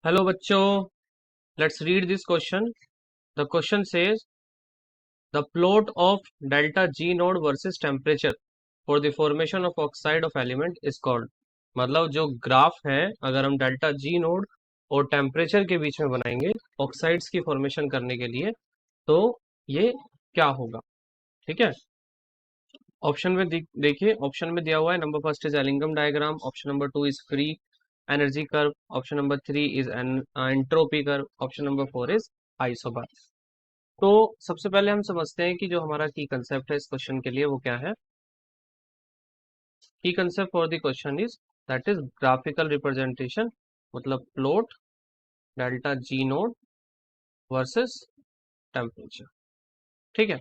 Hello बच्चों, let's read this question. The question says the plot of delta G naught versus temperature for the formation of oxide of element is called. मतलब जो graph है, अगर हम delta G naught और temperature के बीच में बनाएंगे ऑक्साइड्स की फॉर्मेशन करने के लिए, तो ये क्या होगा. ठीक है. ऑप्शन में देखिए, ऑप्शन में दिया हुआ है. Number first is Ellingham diagram, option number two is free energy curve, option number three is entropy curve, option number four is isobar. तो सबसे पहले हम समझते हैं कि जो हमारा की कंसेप्ट है इस क्वेश्चन के लिए वो क्या है. Key concept for the question is that is graphical representation, मतलब plot delta G naught versus temperature. ठीक है.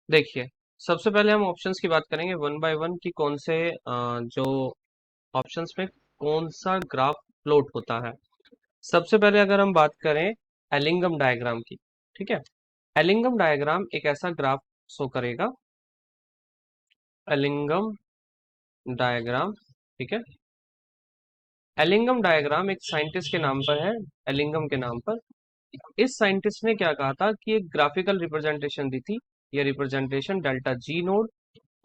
देखिए, सबसे पहले हम ऑप्शंस की बात करेंगे वन बाय वन कि कौन से जो ऑप्शंस में कौन सा ग्राफ प्लॉट होता है. सबसे पहले अगर हम बात करें एलिंगम डायग्राम की. ठीक है. एलिंगम डायग्राम एक ऐसा ग्राफ शो करेगा. Ellingham diagram. ठीक है. एलिंगम डायग्राम एक साइंटिस्ट के नाम पर है, एलिंगम के नाम पर. इस साइंटिस्ट ने क्या कहा था कि एक ग्राफिकल रिप्रेजेंटेशन दी थी. ये रिप्रेजेंटेशन डेल्टा जी नोड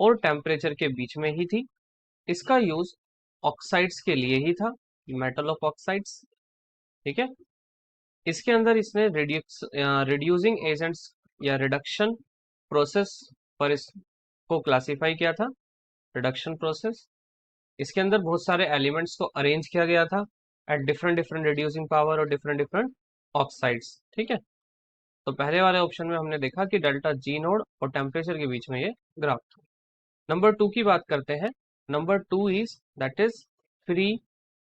और टेम्परेचर के बीच में ही थी. इसका यूज ऑक्साइड्स के लिए ही था, मेटल ऑफ ऑक्साइड्स. ठीक है. इसके अंदर इसने रिड्यूसिंग एजेंट्स या रिडक्शन प्रोसेस पर इसको क्लासिफाई किया था. रिडक्शन प्रोसेस, इसके अंदर बहुत सारे एलिमेंट्स को अरेंज किया गया था at different different reducing power और डिफरेंट डिफरेंट ऑक्साइड्स. ठीक है. तो पहले वाले ऑप्शन में हमने देखा कि डेल्टा जी नोड और टेम्परेचर के बीच में ये ग्राफ था. नंबर टू की बात करते हैं. Number two is that is free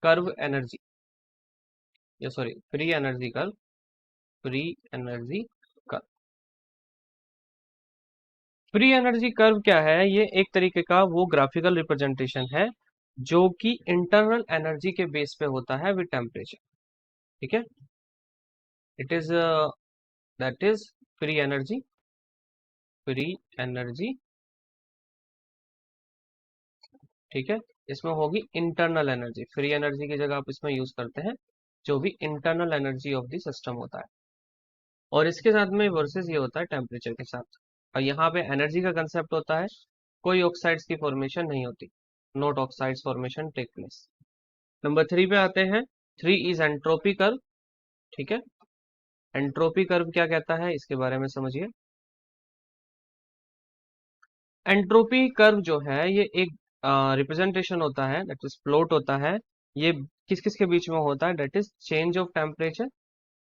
curve energy, या sorry free energy curve. Free energy curve. Free energy curve क्या है? ये एक तरीके का वो ग्राफिकल रिप्रेजेंटेशन है जो कि इंटरनल एनर्जी के बेस पे होता है विद टेम्परेचर. ठीक है. It is that is free energy. Free energy. ठीक है. इसमें होगी इंटरनल एनर्जी. फ्री एनर्जी की जगह आप इसमें यूज करते हैं जो भी internal energy of the system होता है. और इसके साथ में वर्सेस ये होता है टेम्परेचर के साथ. और यहाँ पे एनर्जी का कंसेप्ट होता है कोई ऑक्साइड्स की फॉर्मेशन नहीं होती. Not oxides formation take place. Number three पे आते हैं. Three is entropy curve. ठीक है. एंट्रोपी कर्व क्या कहता है इसके बारे में समझिए. एंट्रोपी कर्व जो है ये एक रिप्रेजेंटेशन होता है, दैट इज प्लॉट होता है. ये किस किस के बीच में होता है? That is change of temperature,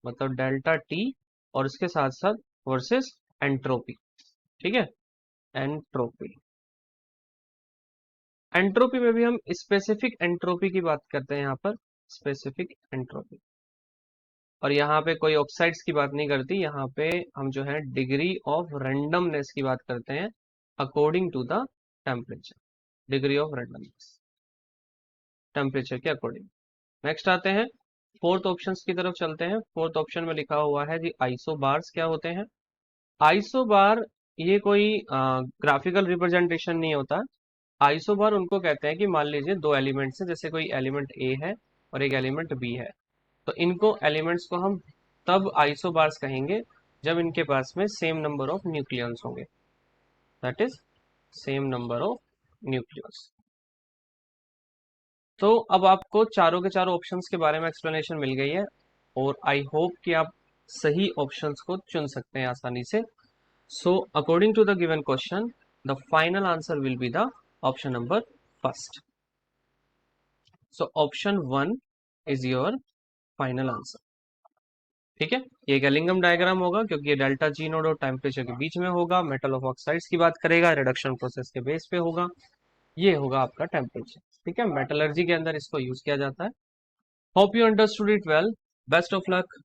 मतलब डेल्टा टी, और इसके साथ साथ वर्सेस एंट्रोपी. ठीक है. एंट्रोपी. एंट्रोपी में भी हम स्पेसिफिक एंट्रोपी की बात करते हैं यहाँ पर. Specific entropy. और यहाँ पे कोई ऑक्साइड्स की बात नहीं करती. यहाँ पे हम जो है डिग्री ऑफ रेंडमनेस की बात करते हैं according to the temperature. Degree of randomness temperature के अकॉर्डिंग. नेक्स्ट आते हैं, फोर्थ ऑप्शंस की तरफ चलते हैं. फोर्थ ऑप्शन में लिखा हुआ है जी आइसोबार्स. क्या होते हैं आइसोबार? ये कोई ग्राफिकल रिप्रेजेंटेशन नहीं होता. आइसोबार उनको कहते हैं कि मान लीजिए दो एलिमेंट्स हैं, जैसे कोई एलिमेंट ए है और एक एलिमेंट बी है. तो इनको एलिमेंट्स को हम तब आइसोबार्स कहेंगे जब इनके पास में सेम नंबर ऑफ न्यूक्लियॉन्स होंगे. That is same number of nucleus. तो अब आपको चारों के चारों ऑप्शंस के बारे में एक्सप्लेनेशन मिल गई है और आई होप कि आप सही ऑप्शंस को चुन सकते हैं आसानी से. So according to the given question the final answer will be the option number first. So option one is your final answer. ठीक है. ये एक एलिंगम डायग्राम होगा क्योंकि ये डेल्टा जी नोड और टेम्परेचर के बीच में होगा. मेटल ऑफ ऑक्साइड्स की बात करेगा, रिडक्शन प्रोसेस के बेस पे होगा. ये होगा आपका टेम्परेचर. ठीक है. मेटलर्जी के अंदर इसको यूज किया जाता है. Hope you understood it well. Best of luck.